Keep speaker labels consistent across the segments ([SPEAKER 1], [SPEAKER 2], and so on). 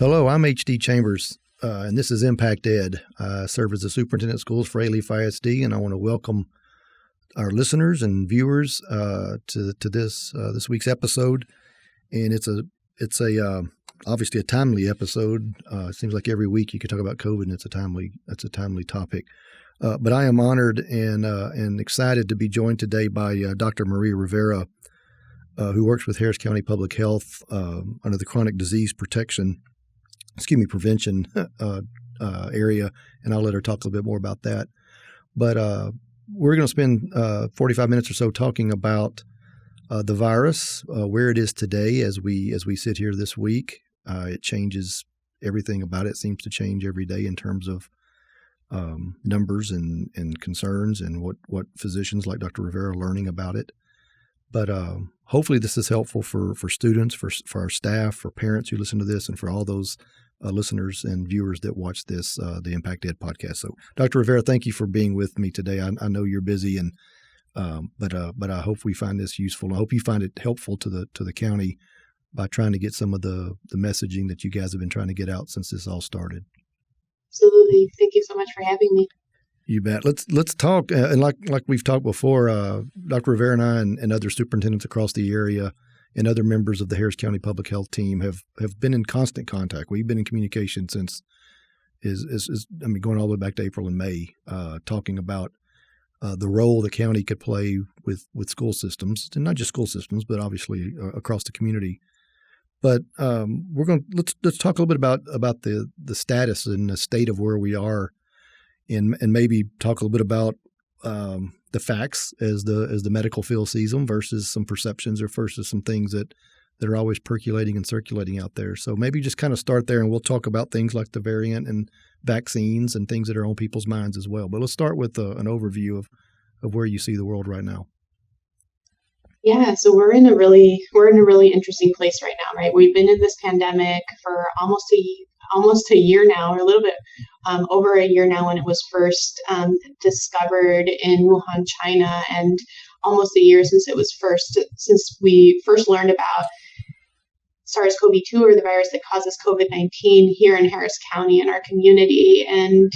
[SPEAKER 1] Hello, I'm HD Chambers, and this is ImpactED. I serve as the Superintendent of Schools for Alief ISD, and I want to welcome our listeners and viewers to this week's episode. And it's obviously a timely episode. It seems like every week you could talk about COVID, and it's a timely topic. But I am honored and excited to be joined today by Dr. Maria Rivera, who works with Harris County Public Health under the chronic disease prevention area, and I'll let her talk a little bit more about that. But we're going to spend 45 minutes or so talking about the virus, where it is today as we sit here this week. It changes everything about it. It seems to change every day in terms of numbers and concerns and what physicians like Dr. Rivera are learning about it. But hopefully this is helpful for students, for our staff, for parents who listen to this, and for all those listeners and viewers that watch this, the ImpactED podcast. So, Dr. Rivera, thank you for being with me today. I know you're busy, and but I hope we find this useful. I hope you find it helpful to the county by trying to get some of the messaging that you guys have been trying to get out since this all started.
[SPEAKER 2] Absolutely. Thank you so much for having me.
[SPEAKER 1] You bet. Let's talk. And like we've talked before, Dr. Rivera and I and other superintendents across the area and other members of the Harris County Public Health team have been in constant contact. We've been in communication since going all the way back to April and May, talking about the role the county could play with school systems, and not just school systems, but obviously across the community. But let's talk a little bit about the status and the state of where we are. And maybe talk a little bit about the facts as the medical field sees them versus some perceptions or versus some things that are always percolating and circulating out there. So maybe just kind of start there, and we'll talk about things like the variant and vaccines and things that are on people's minds as well. But let's start with an overview of where you see the world right now.
[SPEAKER 2] Yeah, so we're in a really interesting place right now, right? We've been in this pandemic for almost a year now, or a little bit over a year now, when it was first discovered in Wuhan, China, and almost a year since we first learned about SARS-CoV-2, or the virus that causes COVID-19, here in Harris County in our community. And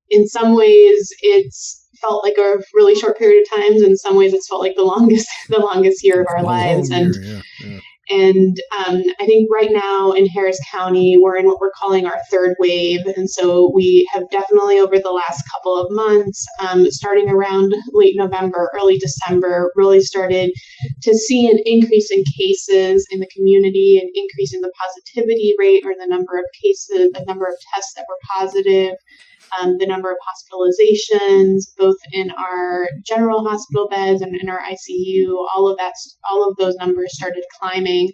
[SPEAKER 2] in some ways, it's felt like a really short period of time. In some ways, it's felt like the longest year of our lives. And I think right now in Harris County, we're in what we're calling our third wave. And so we have definitely, over the last couple of months, starting around late November, early December, really started to see an increase in cases in the community, an increase in the positivity rate, or the number of cases, the number of tests that were positive, the number of hospitalizations, both in our general hospital beds and in our ICU. All of those numbers started climbing,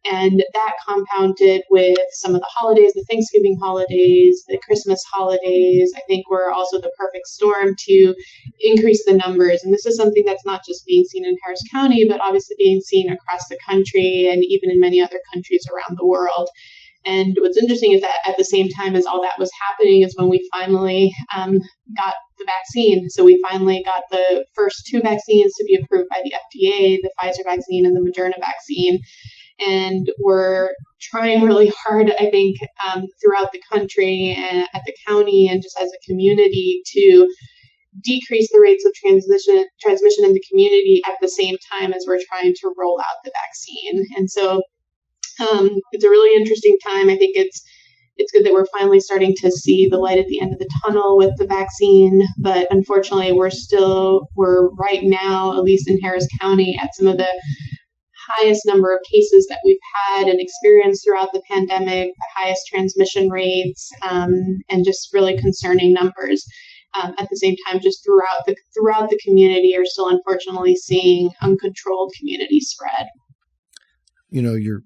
[SPEAKER 2] and that compounded with some of the holidays, the Thanksgiving holidays, the Christmas holidays, I think were also the perfect storm to increase the numbers. And this is something that's not just being seen in Harris County, but obviously being seen across the country and even in many other countries around the world. And what's interesting is that at the same time as all that was happening is when we finally got the vaccine. So we finally got the first two vaccines to be approved by the FDA, the Pfizer vaccine and the Moderna vaccine. And we're trying really hard, I think, throughout the country and at the county and just as a community to decrease the rates of transmission in the community at the same time as we're trying to roll out the vaccine. And so it's a really interesting time. I think it's good that we're finally starting to see the light at the end of the tunnel with the vaccine, but unfortunately we're right now, at least in Harris County, at some of the highest number of cases that we've had and experienced throughout the pandemic, the highest transmission rates, and just really concerning numbers. At the same time, just throughout the community, are still unfortunately seeing uncontrolled community spread.
[SPEAKER 1] You know, you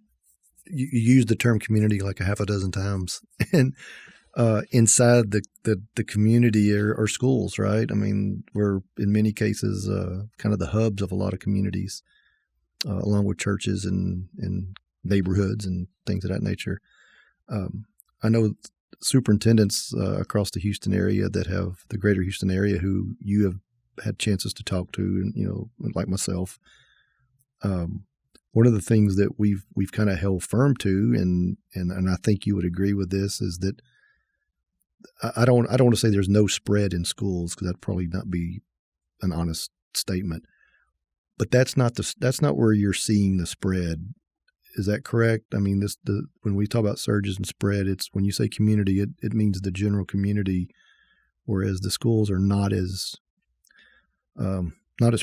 [SPEAKER 1] use the term community like a half a dozen times, and inside the community are schools, right? I mean, we're in many cases kind of the hubs of a lot of communities, along with churches and neighborhoods and things of that nature. I know superintendents across the Houston area that have the greater Houston area who you have had chances to talk to, and, you know, like myself, one of the things that we've kind of held firm to, and I think you would agree with this, is that I don't want to say there's no spread in schools, because that'd probably not be an honest statement. But that's not where you're seeing the spread. Is that correct? I mean, when we talk about surges and spread, it's when you say community, it means the general community, whereas the schools are not as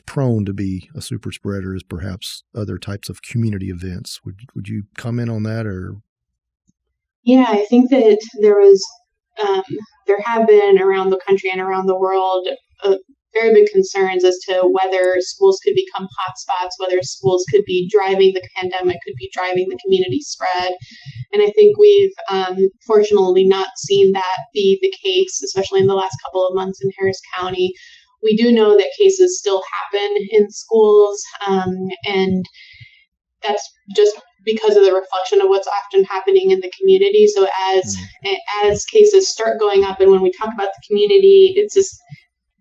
[SPEAKER 1] prone to be a super spreader as perhaps other types of community events. Would you comment on that? Or
[SPEAKER 2] yeah, I think that there have been around the country and around the world very big concerns as to whether schools could become hotspots, whether schools could be driving the pandemic, could be driving the community spread. And I think we've fortunately not seen that be the case, especially in the last couple of months in Harris County. We do know that cases still happen in schools, and that's just because of the reflection of what's often happening in the community. So as cases start going up, and when we talk about the community, it's just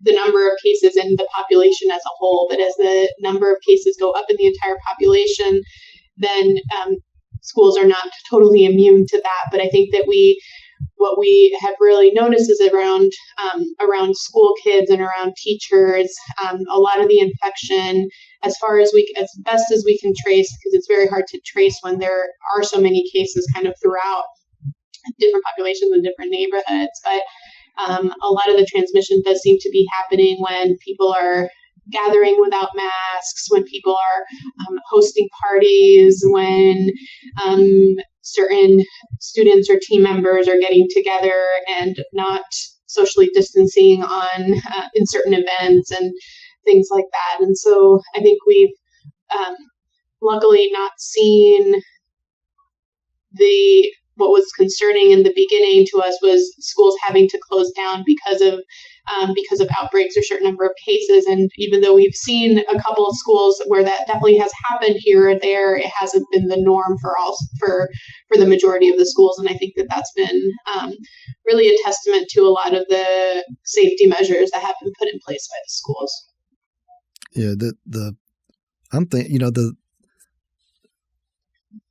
[SPEAKER 2] the number of cases in the population as a whole. But as the number of cases go up in the entire population, then schools are not totally immune to that. But I think that what we have really noticed is around school kids and around teachers, a lot of the infection, as best as we can trace, because it's very hard to trace when there are so many cases kind of throughout different populations and different neighborhoods. But a lot of the transmission does seem to be happening when people are gathering without masks, when people are hosting parties, when certain students or team members are getting together and not socially distancing in certain events and things like that. And so I think we've luckily not seen what was concerning in the beginning to us was schools having to close down because of outbreaks or certain number of cases. And even though we've seen a couple of schools where that definitely has happened here or there, it hasn't been the norm for the majority of the schools. And I think that that's been really a testament to a lot of the safety measures that have been put in place by the schools.
[SPEAKER 1] Yeah, I'm thinking,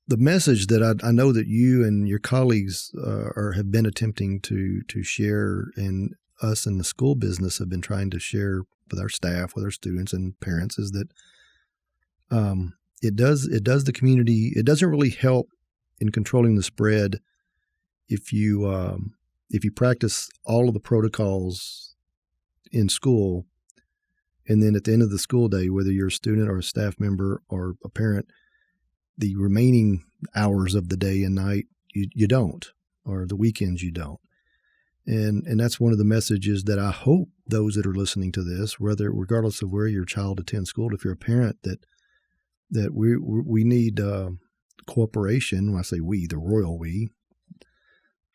[SPEAKER 1] the message that I know that you and your colleagues have been attempting to share, and us in the school business have been trying to share with our staff, with our students and parents, is that it does the community. It doesn't really help in controlling the spread if you practice all of the protocols in school, and then at the end of the school day, whether you're a student or a staff member or a parent, the remaining hours of the day and night, you don't, or the weekends you don't. And that's one of the messages that I hope those that are listening to this, regardless of where your child attends school, if you're a parent, that we need cooperation. When I say we, the royal we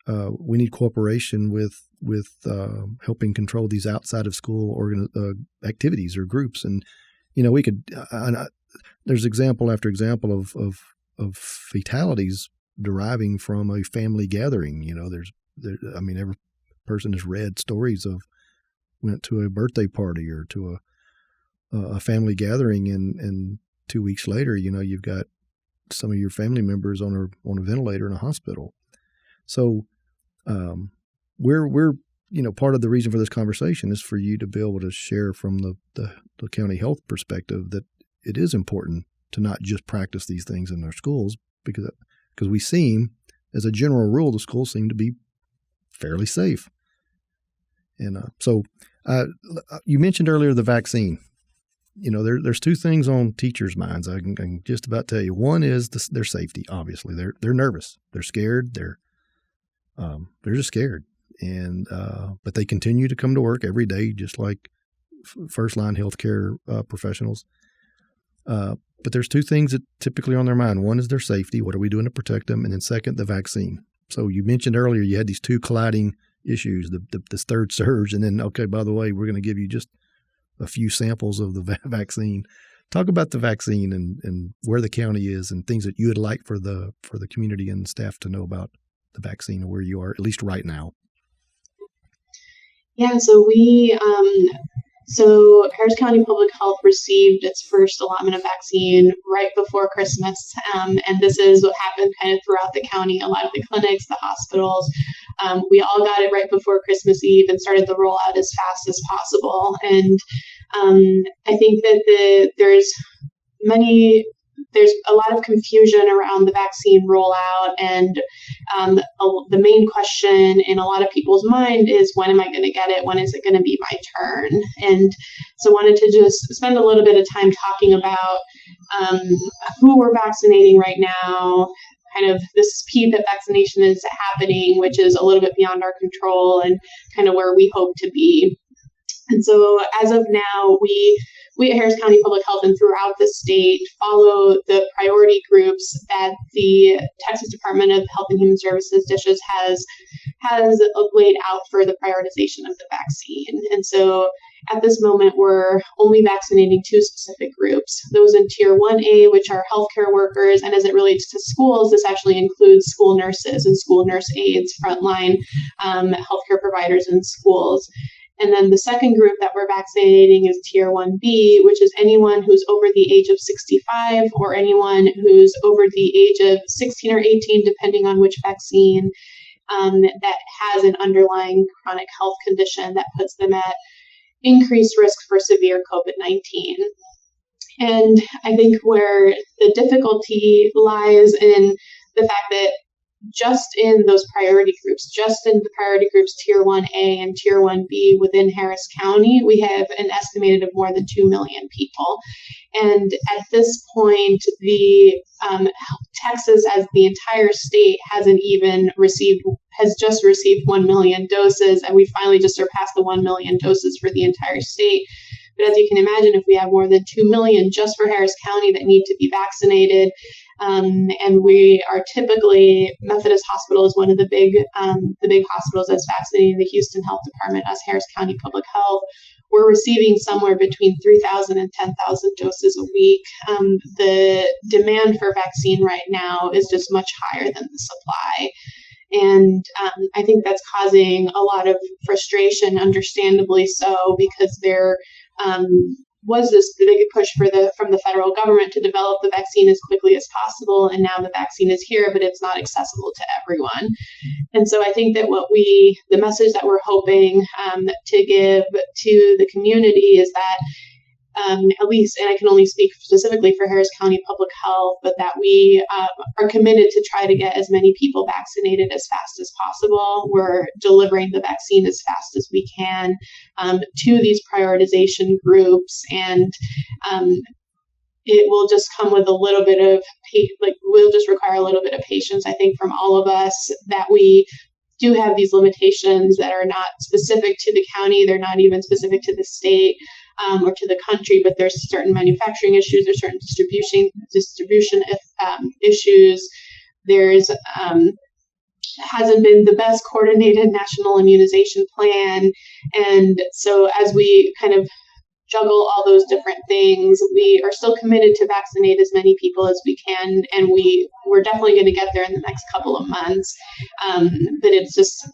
[SPEAKER 1] need cooperation with helping control these outside of school activities or groups. And we could. There's example after example of fatalities deriving from a family gathering. Every person has read stories of went to a birthday party or to a family gathering, and 2 weeks later, you've got some of your family members on a ventilator in a hospital. So we're part of the reason for this conversation is for you to be able to share from the county health perspective that it is important to not just practice these things in our schools, because we seem, as a general rule, the schools seem to be fairly safe. And so you mentioned earlier the vaccine. There's two things on teachers' minds. I can just about tell you. One is their safety. Obviously, they're nervous, they're scared, they're just scared, and but they continue to come to work every day, just like first line healthcare professionals. But there's two things that typically are on their mind. One is their safety. What are we doing to protect them? And then second, the vaccine. So you mentioned earlier you had these two colliding issues, this third surge, and then, okay, by the way, we're going to give you just a few samples of the vaccine. Talk about the vaccine and where the county is and things that you would like for the community and staff to know about the vaccine and where you are, at least right now.
[SPEAKER 2] Yeah, so we So Harris County Public Health received its first allotment of vaccine right before Christmas. And this is what happened kind of throughout the county. A lot of the clinics, the hospitals, we all got it right before Christmas Eve and started the rollout as fast as possible. And I think that there's a lot of confusion around the vaccine rollout, and the main question in a lot of people's mind is, when am I going to get it? When is it going to be my turn? And so I wanted to just spend a little bit of time talking about who we're vaccinating right now, kind of the speed that vaccination is happening, which is a little bit beyond our control, and kind of where we hope to be. And so as of now, we at Harris County Public Health and throughout the state follow the priority groups that the Texas Department of Health and Human Services, DSHS, has laid out for the prioritization of the vaccine. And so at this moment, we're only vaccinating two specific groups, those in Tier 1A, which are healthcare workers, and as it relates to schools, this actually includes school nurses and school nurse aides, frontline healthcare providers in schools. And then the second group that we're vaccinating is Tier 1B, which is anyone who's over the age of 65 or anyone who's over the age of 16 or 18, depending on which vaccine, that has an underlying chronic health condition that puts them at increased risk for severe COVID-19. And I think where the difficulty lies in the fact that just in those priority groups, just in the priority groups Tier 1A and Tier 1B within Harris County, we have an estimated of more than 2 million people. And at this point, the Texas, as the entire state, has just received 1 million doses, and we finally just surpassed the 1 million doses for the entire state. But as you can imagine, if we have more than 2 million just for Harris County that need to be vaccinated, and we are typically, Methodist Hospital is one of the big hospitals that's vaccinating the Houston Health Department, as Harris County Public Health, we're receiving somewhere between 3,000 and 10,000 doses a week. The demand for vaccine right now is just much higher than the supply. And I think that's causing a lot of frustration, understandably so, because there was this big push from the federal government to develop the vaccine as quickly as possible, and now the vaccine is here, but it's not accessible to everyone. And so I think that the message that we're hoping to give to the community is that at least, and I can only speak specifically for Harris County Public Health, but that we are committed to try to get as many people vaccinated as fast as possible. We're delivering the vaccine as fast as we can to these prioritization groups, and it will just come with a little bit of, we'll just require a little bit of patience, I think, from all of us, that we do have these limitations that are not specific to the county, they're not even specific to the state, or to the country, but there's certain manufacturing issues, there's certain distribution issues. There's hasn't been the best coordinated national immunization plan, and so as we kind of juggle all those different things, we are still committed to vaccinate as many people as we can, and we're definitely going to get there in the next couple of months. But it's just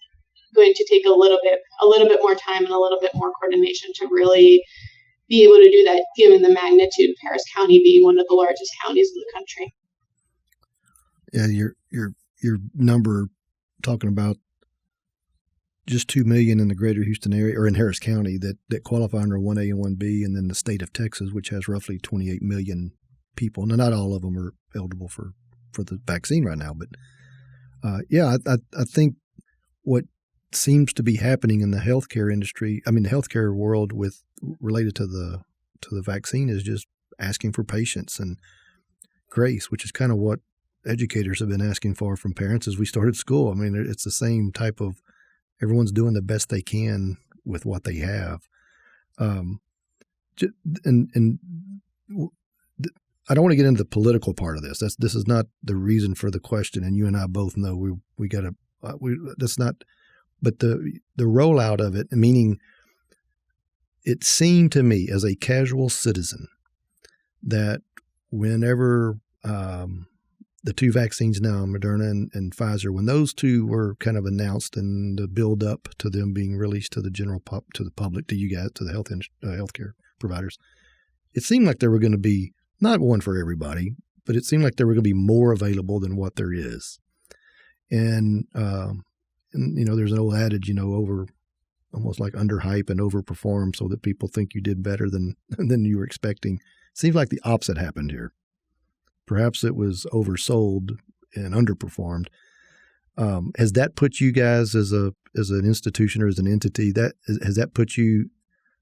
[SPEAKER 2] going to take a little bit more time and a little bit more coordination to really be able to do that, given the magnitude of Harris County being one of the largest counties in the country.
[SPEAKER 1] Yeah, your number talking about just 2 million in the greater Houston area, or in Harris County, that qualify under 1A and 1B, and then the state of Texas, which has roughly 28 million people. Now, not all of them are eligible for the vaccine right now, but I think what seems to be happening in the healthcare industry, the healthcare world related to the vaccine, is just asking for patience and grace, which is kind of what educators have been asking for from parents as we started school. It's the same type of, everyone's doing the best they can with what they have. And I don't want to get into the political part of this. This is not the reason for the question, and you and I both know we got to. That's not. But the rollout of it, meaning, it seemed to me as a casual citizen that whenever the two vaccines now, Moderna and Pfizer, when those two were kind of announced and the build up to them being released to the to the public, to you guys, to the healthcare providers, it seemed like there were going to be not one for everybody, but it seemed like there were going to be more available than what there is. And there's an old adage, over almost like underhype and overperform so that people think you did better than you were expecting. Seems like the opposite happened here. Perhaps it was oversold and underperformed. Has that put you guys as an institution or as an entity, has that put you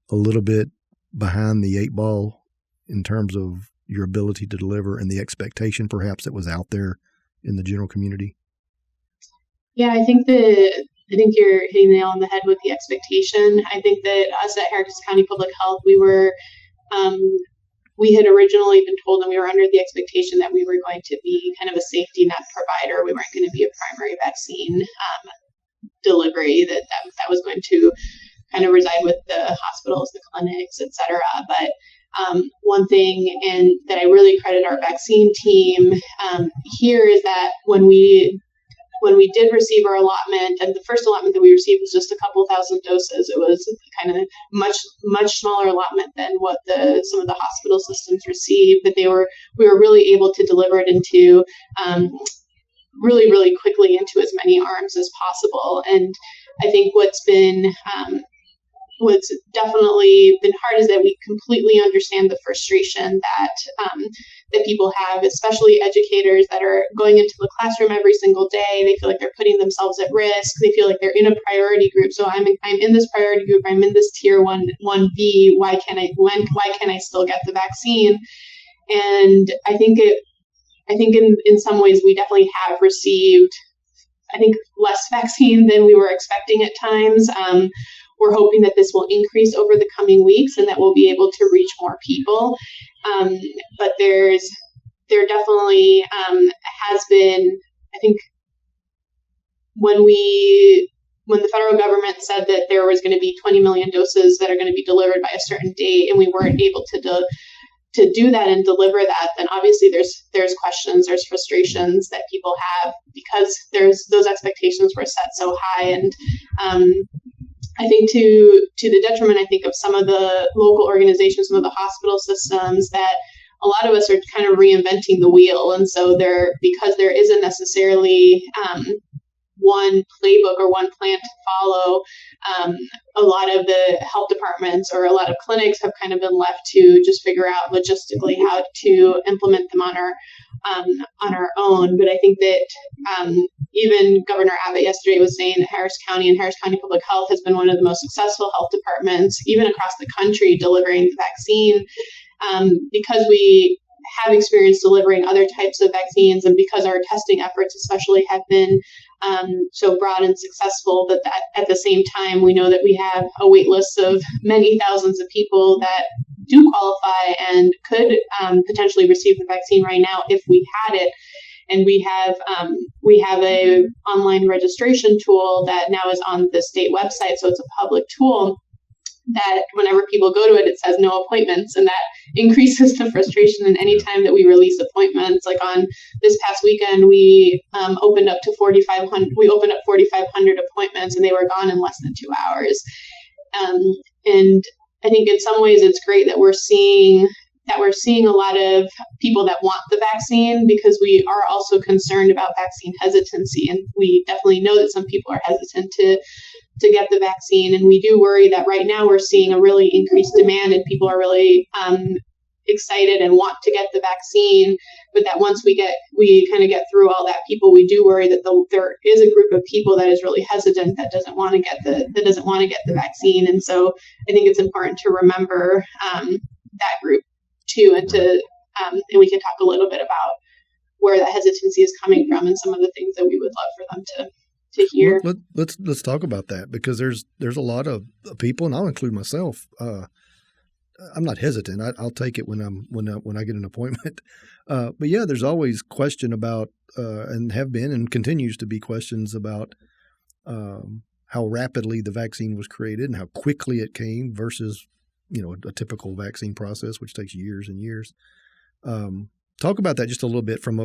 [SPEAKER 1] a little bit behind the eight ball in terms of your ability to deliver and the expectation perhaps that was out there in the general community?
[SPEAKER 2] Yeah, I think you're hitting the nail on the head with the expectation. I think that us at Harris County Public Health, we had originally been told, and we were under the expectation that we were going to be kind of a safety net provider. We weren't going to be a primary vaccine delivery, that was going to kind of reside with the hospitals, the clinics, et cetera. But one thing, and that I really credit our vaccine team here, is that when we did receive our allotment, and the first allotment that we received was just a couple thousand doses, it was kind of much smaller allotment than what some of the hospital systems received, but we were really able to deliver it into really, really quickly into as many arms as possible. And I think what's definitely been hard is that we completely understand the frustration that people have, especially educators that are going into the classroom every single day. They feel like they're putting themselves at risk. They feel like they're in a priority group. So I'm in this priority group. I'm in this tier 1B. Why can't I still get the vaccine? And I think in some ways we definitely have received, I think, less vaccine than we were expecting at times. We're hoping that this will increase over the coming weeks and that we'll be able to reach more people. But there definitely has been, I think, when the federal government said that there was going to be 20 million doses that are going to be delivered by a certain date, and we weren't able to do that and deliver that, then obviously there's questions, there's frustrations that people have because those expectations were set so high. And I think to the detriment, I think, of some of the local organizations, some of the hospital systems, that a lot of us are kind of reinventing the wheel. And so because there isn't necessarily one playbook or one plan to follow, a lot of the health departments or a lot of clinics have kind of been left to just figure out logistically how to implement them on our own. But I think that even Governor Abbott yesterday was saying that Harris County and Harris County Public Health has been one of the most successful health departments, even across the country, delivering the vaccine, because we have experience delivering other types of vaccines, and because our testing efforts especially have been so broad and successful. But that at the same time, we know that we have a wait list of many thousands of people that do qualify and could potentially receive the vaccine right now if we had it. And we have a online registration tool that now is on the state website, so it's a public tool that whenever people go to it, it says no appointments, and that increases the frustration. And any time that we release appointments, like on this past weekend, we opened up 4,500 appointments, and they were gone in less than 2 hours. And I think in some ways it's great that we're seeing a lot of people that want the vaccine, because we are also concerned about vaccine hesitancy, and we definitely know that some people are hesitant to get the vaccine. And we do worry that right now we're seeing a really increased demand and people are really excited and want to get the vaccine, but that once we kind of get through all that people, we do worry that there is a group of people that is really hesitant, that doesn't want to get the vaccine. And so I think it's important to remember that group too, and and we can talk a little bit about where that hesitancy is coming from and some of the things that we would love for them to hear.
[SPEAKER 1] Let's talk about that, because there's a lot of people, and I'll include myself. I'm not hesitant. I'll take it when I get an appointment. But yeah, there's always question about, and have been and continues to be questions about how rapidly the vaccine was created and how quickly it came versus a typical vaccine process, which takes years and years. Talk about that just a little bit from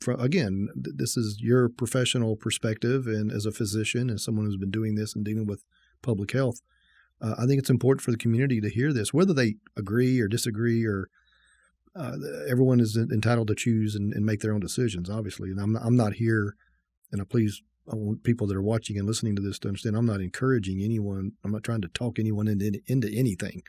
[SPEAKER 1] again, this is your professional perspective, and as a physician, as someone who's been doing this and dealing with public health, I think it's important for the community to hear this, whether they agree or disagree, or everyone is entitled to choose and make their own decisions, obviously. And I'm not here, and I want people that are watching and listening to this to understand I'm not encouraging anyone. I'm not trying to talk anyone into anything,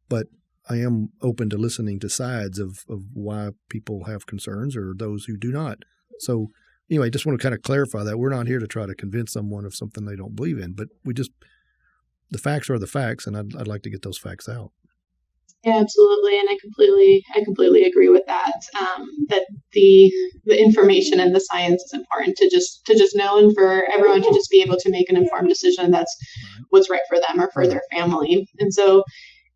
[SPEAKER 1] but I am open to listening to sides of why people have concerns or those who do not. So anyway, just want to kind of clarify that we're not here to try to convince someone of something they don't believe in, but the facts are the facts, and I'd like to get those facts out.
[SPEAKER 2] Yeah, absolutely, and I completely agree with that. That the information and the science is important to just know, and for everyone to just be able to make an informed decision that's what's right for them or for their family. And so,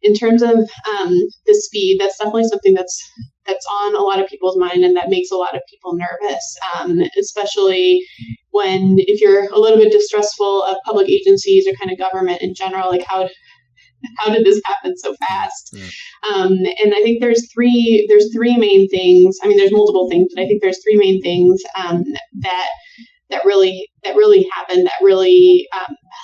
[SPEAKER 2] in terms of the speed, that's definitely something that's on a lot of people's mind, and that makes a lot of people nervous, especially if you're a little bit distrustful of public agencies or kind of government in general, like how did this happen so fast? Yeah. And I think there's three main things. I mean, there's multiple things, but I think there's three main things that really happened, that really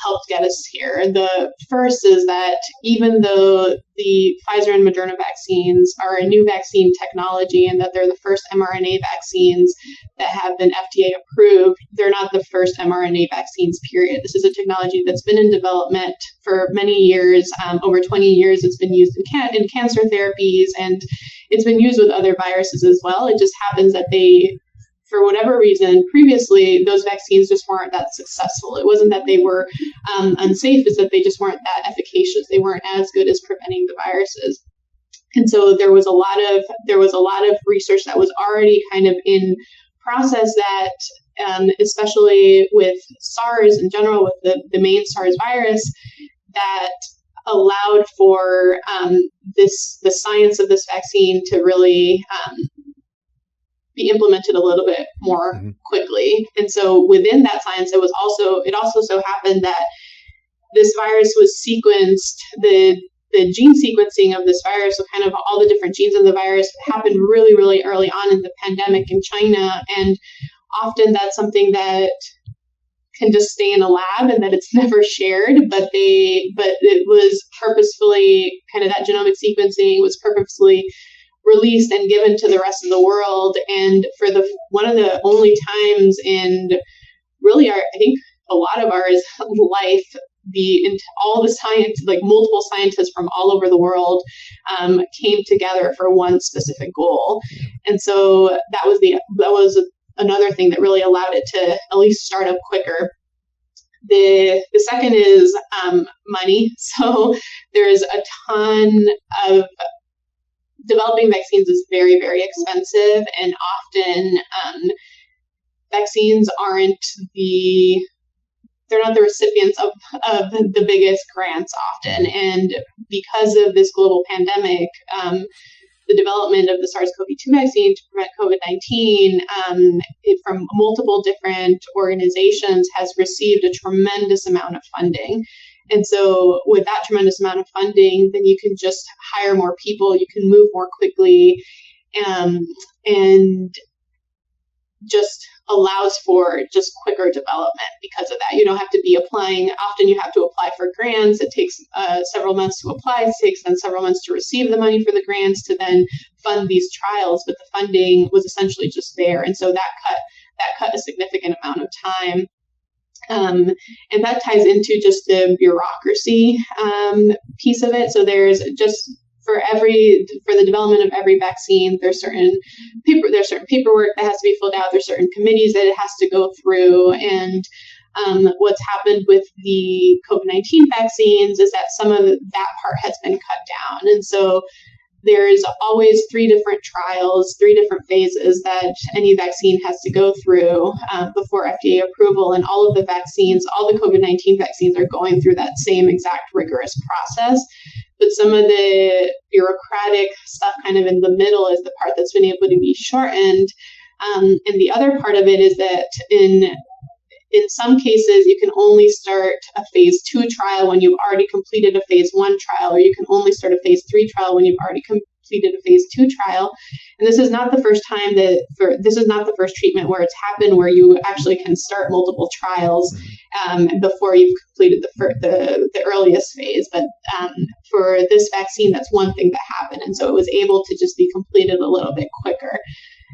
[SPEAKER 2] helped get us here. The first is that even though the Pfizer and Moderna vaccines are a new vaccine technology and that they're the first mRNA vaccines that have been FDA approved, they're not the first mRNA vaccines, period. This is a technology that's been in development for many years. Over 20 years, it's been used in cancer therapies, and it's been used with other viruses as well. It just happens that for whatever reason, previously, those vaccines just weren't that successful. It wasn't that they were unsafe, it's that they just weren't that efficacious. They weren't as good as preventing the viruses. And so there was a lot of research that was already kind of in process that, especially with SARS in general, with the main SARS virus, that allowed for the science of this vaccine to really be implemented a little bit more quickly. And so within that science, it also so happened that this virus was sequenced, the gene sequencing of this virus, so kind of all the different genes in the virus, happened really, really early on in the pandemic in China. And often that's something that can just stay in a lab and that it's never shared, but it was purposefully, kind of that genomic sequencing was purposefully released and given to the rest of the world. And for one of the only times in really I think a lot of our life, all the science, like multiple scientists from all over the world came together for one specific goal. And so that was another thing that really allowed it to at least start up quicker. The second is money. So there's a ton of developing vaccines is very, very expensive, and often vaccines they're not the recipients of the biggest grants often. And because of this global pandemic, the development of the SARS-CoV-2 vaccine to prevent COVID-19 from multiple different organizations has received a tremendous amount of funding. And so with that tremendous amount of funding, then you can just hire more people, you can move more quickly, and just allows for just quicker development because of that. You don't have to be applying. Often you have to apply for grants. It takes several months to apply. It takes then several months to receive the money for the grants to then fund these trials. But the funding was essentially just there. And so that cut a significant amount of time. And that ties into just the bureaucracy piece of it. So there's just for the development of every vaccine, there's certain paperwork that has to be filled out. There's certain committees that it has to go through. And what's happened with the COVID-19 vaccines is that some of that part has been cut down. And so there's always 3 different trials, 3 different phases that any vaccine has to go through before FDA approval. And all of the vaccines, all the COVID-19 vaccines are going through that same exact rigorous process. But some of the bureaucratic stuff kind of in the middle is the part that's been able to be shortened. And the other part of it is that in some cases, you can only start a phase 2 trial when you've already completed a phase 1 trial, or you can only start a phase 3 trial when you've already completed a phase 2 trial. And this is not the first time this is not the first treatment where it's happened where you actually can start multiple trials before you've completed the earliest phase. But for this vaccine, that's one thing that happened. And so it was able to just be completed a little bit quicker.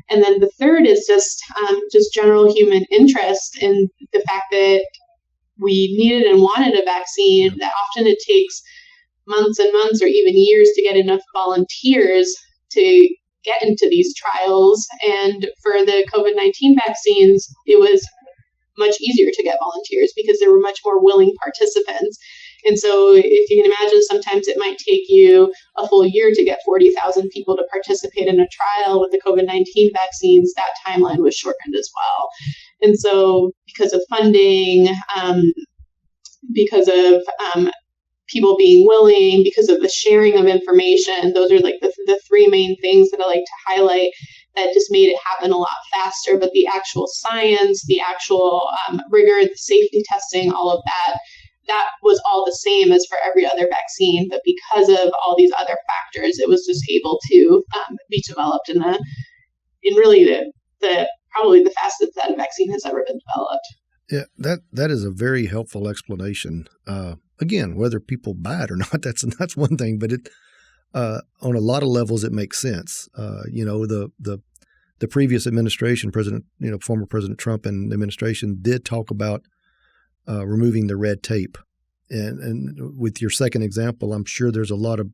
[SPEAKER 2] And then the third is just general human interest in the fact that we needed and wanted a vaccine, that often it takes months and months or even years to get enough volunteers to get into these trials. And for the COVID-19 vaccines, it was much easier to get volunteers because there were much more willing participants. And so if you can imagine, sometimes it might take you a full year to get 40,000 people to participate in a trial. With the COVID-19 vaccines, that timeline was shortened as well. And so because of funding, because of people being willing, because of the sharing of information, those are like the three main things that I like to highlight that just made it happen a lot faster. But the actual science, the actual rigor, the safety testing, all of that was all the same as for every other vaccine. But because of all these other factors, it was just able to be developed in really the probably the fastest that a vaccine has ever been developed.
[SPEAKER 1] Yeah, that is a very helpful explanation. Again, whether people buy it or not, that's one thing, but it on a lot of levels it makes sense. The previous administration, former President Trump and the administration did talk about removing the red tape, and with your second example, I'm sure there's a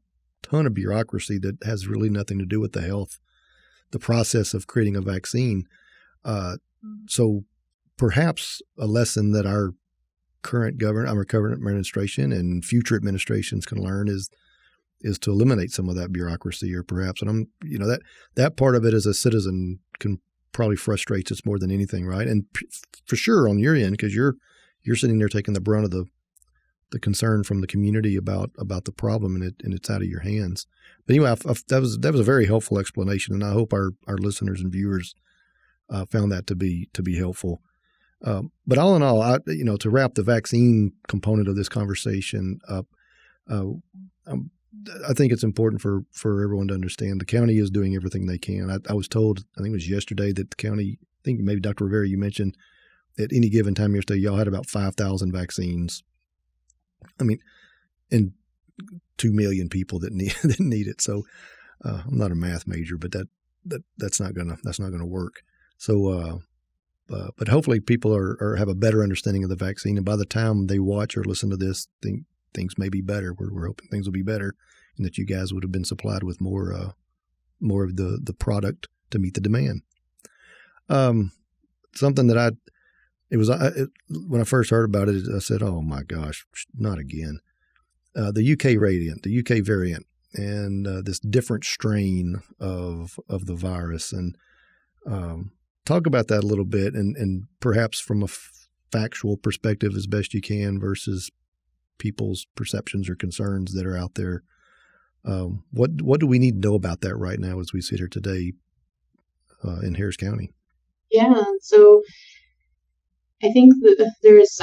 [SPEAKER 1] ton of bureaucracy that has really nothing to do with the process of creating a vaccine. So perhaps a lesson that our current government administration and future administrations can learn is to eliminate some of that bureaucracy, or perhaps, and that part of it as a citizen can probably frustrate us more than anything, right? And for sure on your end, because you're sitting there taking the brunt of the concern from the community about the problem, and it's out of your hands. But anyway, that was a very helpful explanation, and I hope our listeners and viewers found that to be helpful. But all in all, to wrap the vaccine component of this conversation up, I think it's important for everyone to understand the county is doing everything they can. I was told, I think it was yesterday, that the county, I think maybe Dr. Rivera, you mentioned, at any given time yesterday, y'all had about 5,000 vaccines. I mean, and 2 million people that need it. So I'm not a math major, but that's not gonna work. So, but hopefully people have a better understanding of the vaccine, and by the time they watch or listen to this, things may be better. We're hoping things will be better, and that you guys would have been supplied with more of the product to meet the demand. Something that when I first heard about it, I said, "Oh my gosh, not again!" The UK variant, and this different strain of the virus, and talk about that a little bit, and perhaps from a factual perspective as best you can versus people's perceptions or concerns that are out there. What do we need to know about that right now as we sit here today in Harris County?
[SPEAKER 2] Yeah, so I think that there's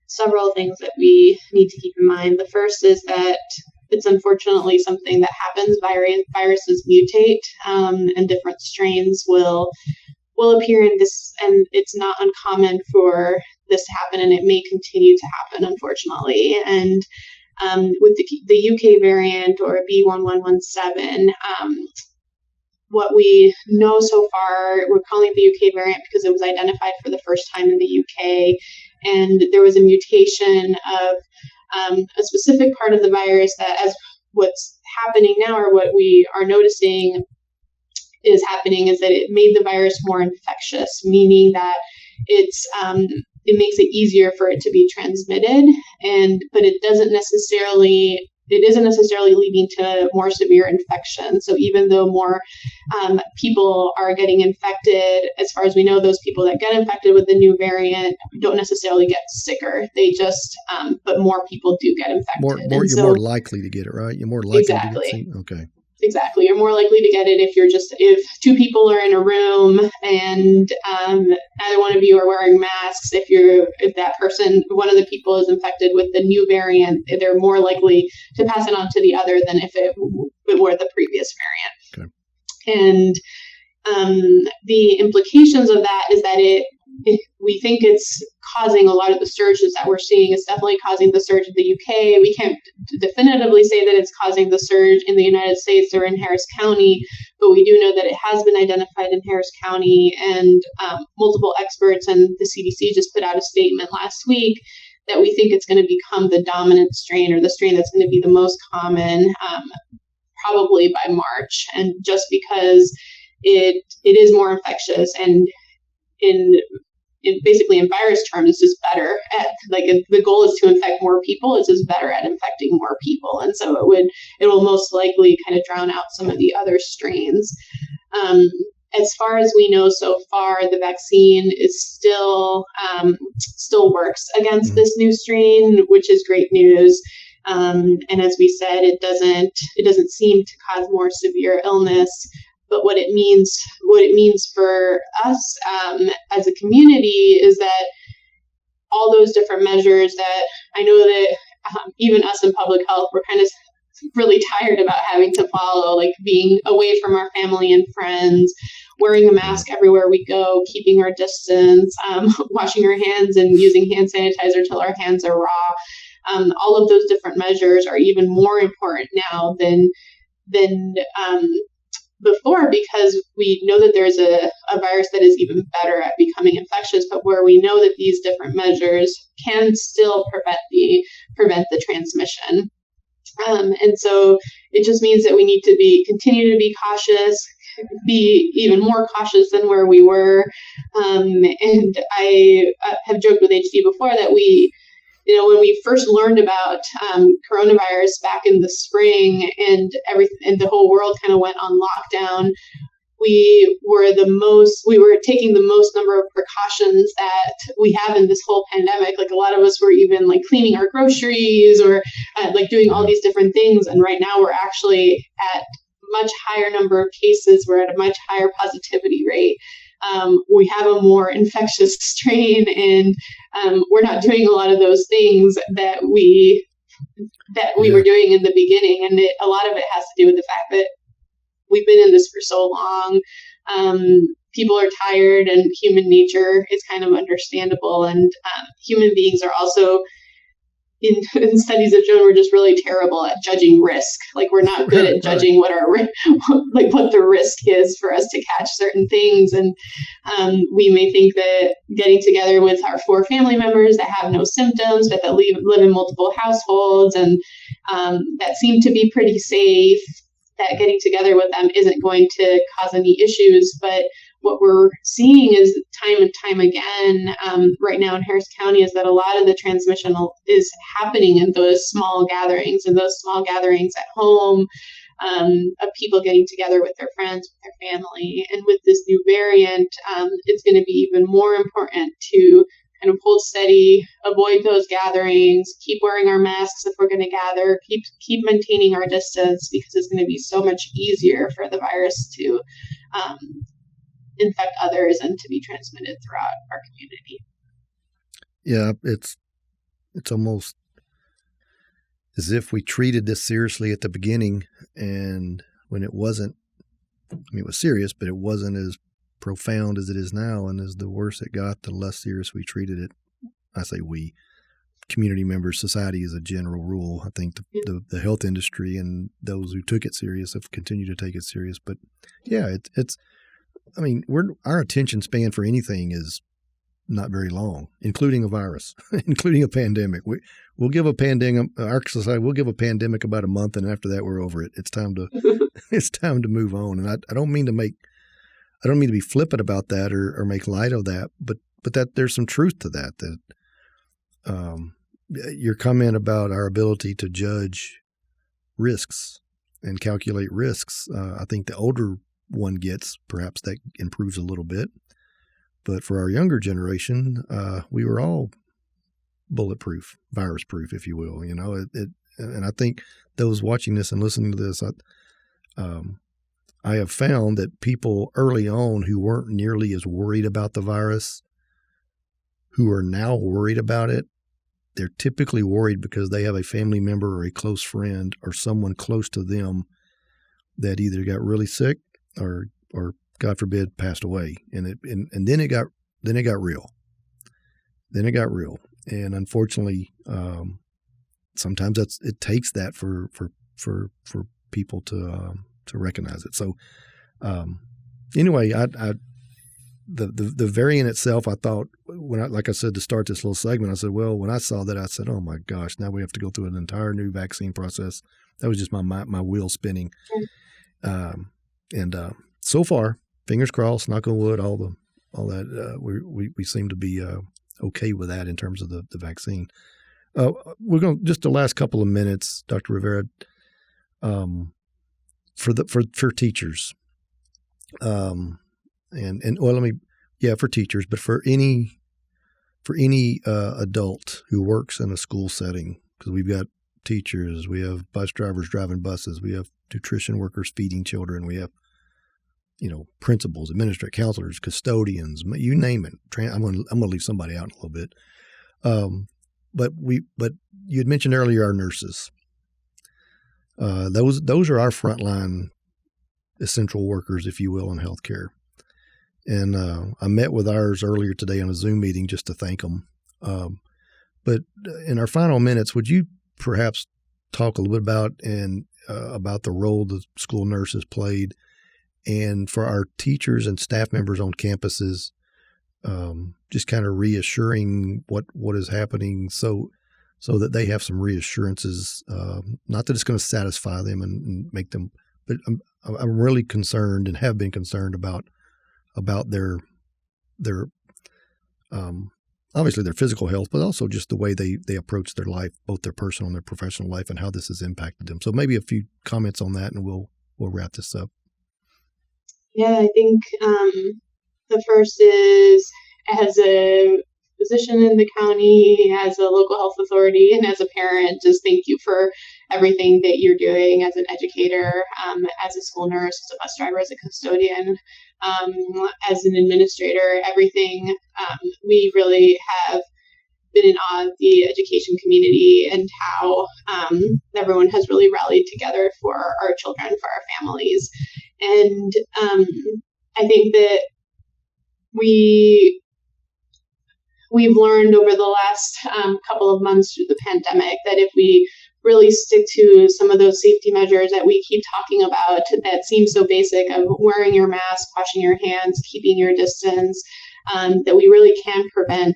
[SPEAKER 2] several things that we need to keep in mind. The first is that it's unfortunately something that happens. Viruses mutate, and different strains will appear in this, and it's not uncommon for this to happen, and it may continue to happen, unfortunately. And with the UK variant, or B1117, what we know so far, we're calling it the UK variant because it was identified for the first time in the UK, and there was a mutation of a specific part of the virus that, as what's happening now, or what we are noticing is happening, is that it made the virus more infectious, meaning that it makes it easier for it to be transmitted, but it isn't necessarily leading to more severe infection. So even though more people are getting infected, as far as we know, those people that get infected with the new variant don't necessarily get sicker. They just, but more people do get infected.
[SPEAKER 1] You're more likely to get it, right? You're more likely
[SPEAKER 2] exactly.
[SPEAKER 1] to get sick. Okay.
[SPEAKER 2] exactly. You're more likely to get it if two people are in a room and neither one of you are wearing masks. If that person, one of the people is infected with the new variant, they're more likely to pass it on to the other than if it were the previous variant. Okay. And the implications of that is that we think it's causing a lot of the surges that we're seeing. It's definitely causing the surge in the UK. We can't definitively say that it's causing the surge in the United States or in Harris County, but we do know that it has been identified in Harris County, and multiple experts and the CDC just put out a statement last week that we think it's going to become the dominant strain, or the strain that's going to be the most common, probably by March. And just because it is more infectious, and basically in virus terms, it's just better at, the goal is to infect more people. It's just better at infecting more people. And so it will most likely kind of drown out some of the other strains. As far as we know so far, the vaccine is still works against this new strain, which is great news. And as we said, it doesn't seem to cause more severe illness. But what it means for us as a community is that all those different measures that I know that even us in public health, we're kind of really tired about having to follow, like being away from our family and friends, wearing a mask everywhere we go, keeping our distance, washing our hands and using hand sanitizer till our hands are raw. All of those different measures are even more important now than before, because we know that there's a virus that is even better at becoming infectious, but where we know that these different measures can still prevent the transmission. And so it just means that we need to continue to be cautious, be even more cautious than where we were. And I have joked with HD before that when we first learned about coronavirus back in the spring and the whole world kind of went on lockdown, we were taking the most number of precautions that we have in this whole pandemic. Like, a lot of us were even like cleaning our groceries or doing all these different things. And right now we're actually at much higher number of cases. We're at a much higher positivity rate. We have a more infectious strain, and we're not doing a lot of those things that we were doing in the beginning. And a lot of it has to do with the fact that we've been in this for so long. People are tired, and human nature is kind of understandable. And human beings are also, in studies have shown, we're just really terrible at judging risk. Like, we're not good at judging what the risk is for us to catch certain things. And we may think that getting together with our 4 family members that have no symptoms, but that live in multiple households and that seem to be pretty safe, that getting together with them isn't going to cause any issues. But what we're seeing is time and time again right now in Harris County is that a lot of the transmission is happening in those small gatherings at home, of people getting together with their friends, with their family. And with this new variant, it's going to be even more important to kind of hold steady, avoid those gatherings, keep wearing our masks if we're going to gather, keep maintaining our distance, because it's going to be so much easier for the virus to infect others and to be transmitted throughout our community.
[SPEAKER 1] Yeah, it's almost as if we treated this seriously at the beginning, and when it wasn't, it was serious, but it wasn't as profound as it is now. And as the worse it got, the less serious we treated it. I say we, community members, society as a general rule. I think the health industry and those who took it serious have continued to take it serious. But yeah, it's our attention span for anything is not very long, including a virus, including a pandemic. We'll give a pandemic, our society will give a pandemic about a month, and after that we're over it. It's time to move on. And I don't mean to be flippant about that or make light of that, but that there's some truth to that your comment about our ability to judge risks and calculate risks. I think the older one gets, perhaps that improves a little bit. But for our younger generation, we were all bulletproof, virus proof, if you will. And I think those watching this and listening to this, I have found that people early on who weren't nearly as worried about the virus, who are now worried about it, they're typically worried because they have a family member or a close friend or someone close to them that either got really sick or God forbid passed away. And then it got real. Then it got real. And unfortunately, sometimes it takes that for people to recognize it. So, anyway, the variant itself, I thought like I said, to start this little segment, I said, well, when I saw that, I said, oh my gosh, now we have to go through an entire new vaccine process. That was just my wheel spinning. And so far, fingers crossed, knock on wood, all that, we seem to be, okay with that in terms of the vaccine. We're going to, just the last couple of minutes, Dr. Rivera, for teachers, for teachers, but for any adult who works in a school setting, because we've got teachers, we have bus drivers driving buses, we have nutrition workers feeding children, we have principals, administrators, counselors, custodians, you name it. I'm going to leave somebody out in a little bit. But you had mentioned earlier our nurses. Those are our frontline essential workers, if you will, in healthcare. And I met with ours earlier today on a Zoom meeting just to thank them. But in our final minutes, would you perhaps talk a little bit about the role the school nurses played, and for our teachers and staff members on campuses, just kind of reassuring what is happening, so that they have some reassurances. Not that it's going to satisfy them and make them, but I'm really concerned and have been concerned about their obviously their physical health, but also just the way they approach their life, both their personal and their professional life, and how this has impacted them. So maybe a few comments on that, and we'll wrap this up.
[SPEAKER 2] Yeah, I think the first is, as a physician in the county, as a local health authority, and as a parent, just thank you for everything that you're doing as an educator, as a school nurse, as a bus driver, as a custodian, as an administrator, everything. We really have been in awe of the education community and how everyone has really rallied together for our children, for our families. And I think that we've learned over the last couple of months through the pandemic that if we really stick to some of those safety measures that we keep talking about that seem so basic, of wearing your mask, washing your hands, keeping your distance, that we really can prevent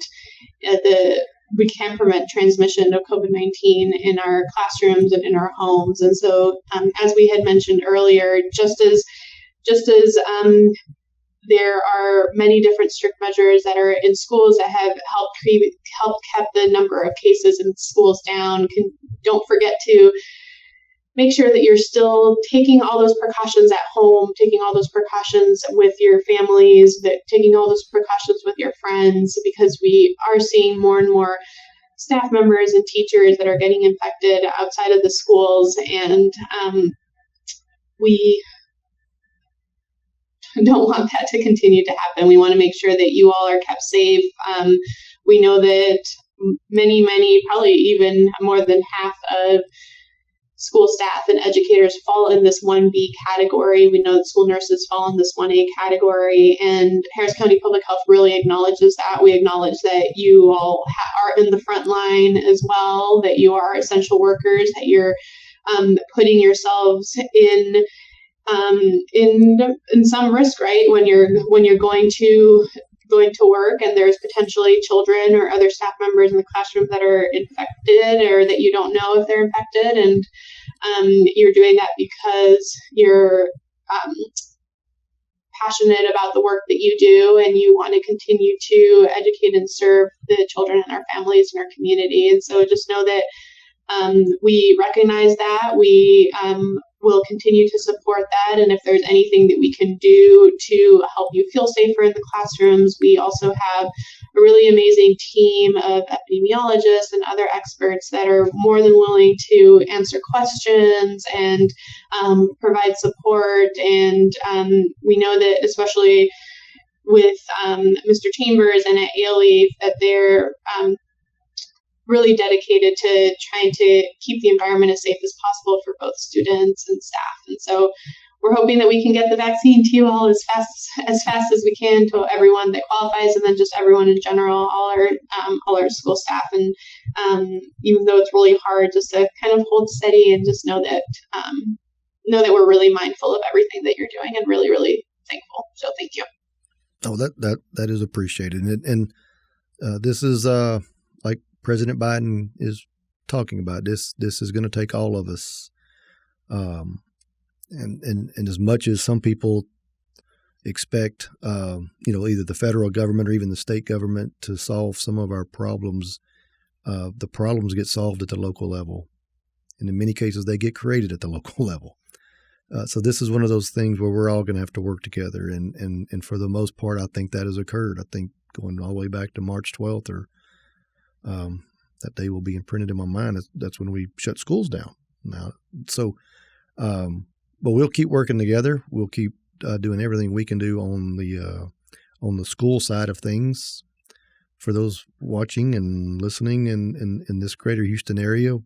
[SPEAKER 2] transmission of COVID-19 in our classrooms and in our homes. And so, as we had mentioned earlier, just as there are many different strict measures that are in schools that have helped kept the number of cases in schools down. Don't forget to make sure that you're still taking all those precautions at home, taking all those precautions with your families, taking all those precautions with your friends, because we are seeing more and more staff members and teachers that are getting infected outside of the schools. And we don't want that to continue to happen. We want to make sure that you all are kept safe. We know that many, probably even more than half of school staff and educators fall in this 1B category. We know that school nurses fall in this 1A category, and Harris County Public Health really acknowledges that. We acknowledge that you all are in the front line as well, that you are essential workers, that you're putting yourselves in some risk, right? When you're going to work and there's potentially children or other staff members in the classroom that are infected, or that you don't know if they're infected, and you're doing that because you're passionate about the work that you do, and you want to continue to educate and serve the children and our families and our community. And so just know that we recognize that. We we'll continue to support that. And if there's anything that we can do to help you feel safer in the classrooms, we also have a really amazing team of epidemiologists and other experts that are more than willing to answer questions and provide support. And we know that especially with Mr. Chambers and at Alief, that they're really dedicated to trying to keep the environment as safe as possible for both students and staff. And so we're hoping that we can get the vaccine to you all as fast as we can, to everyone that qualifies, and then just everyone in general, all our school staff. And even though it's really hard, just to kind of hold steady and just know that we're really mindful of everything that you're doing, and really, really thankful. So thank you.
[SPEAKER 1] Oh, that is appreciated. And this is like President Biden is talking about. This is going to take all of us. And as much as some people expect, either the federal government or even the state government to solve some of our problems, the problems get solved at the local level. And in many cases, they get created at the local level. So this is one of those things where we're all going to have to work together. And for the most part, I think that has occurred. I think going all the way back to March 12th, or that day will be imprinted in my mind. That's when we shut schools down now. So, but we'll keep working together. We'll keep doing everything we can do on the school side of things. For those watching and listening in this greater Houston area,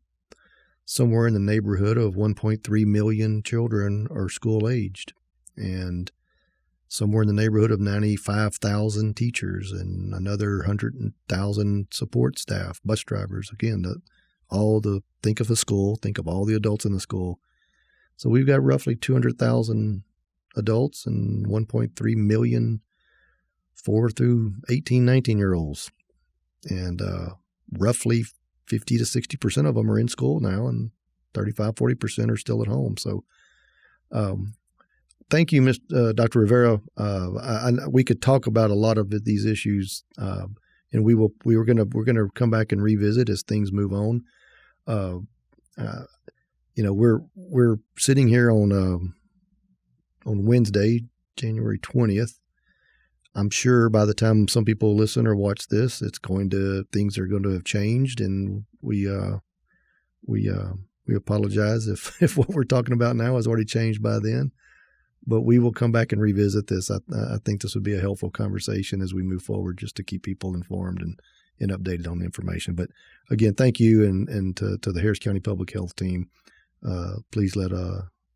[SPEAKER 1] somewhere in the neighborhood of 1.3 million children are school-aged, and somewhere in the neighborhood of 95,000 teachers and another 100,000 support staff, bus drivers. Again, think of a school, think of all the adults in the school. So we've got roughly 200,000 adults and 1.3 million 4 through 18, 19-year-olds. And roughly 50 to 60% of them are in school now, and 35, 40% are still at home. So thank you, Dr. Rivera. We could talk about a lot of these issues, and we're going to come back and revisit as things move on. We're sitting here on Wednesday, January 20th. I'm sure by the time some people listen or watch this, things are going to have changed, and we apologize if what we're talking about now has already changed by then. But we will come back and revisit this. I think this would be a helpful conversation as we move forward, just to keep people informed and updated on the information. But again, thank you, and to the Harris County Public Health team. Please let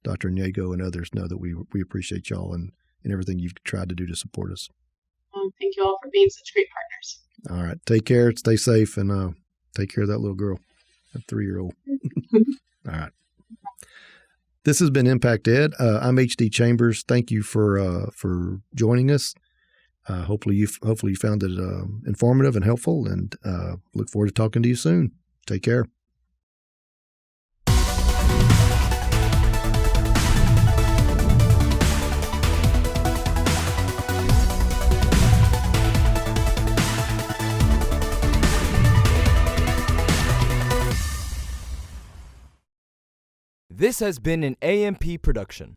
[SPEAKER 1] Dr. Diego and others know that we appreciate y'all and everything you've tried to do to support us.
[SPEAKER 2] Thank you all for being such great partners.
[SPEAKER 1] All right. Take care. Stay safe, and take care of that little girl, that 3-year-old. All right. This has been ImpactED. I'm HD Chambers. Thank you for joining us. Hopefully you found it informative and helpful, and look forward to talking to you soon. Take care.
[SPEAKER 3] This has been an AMP production.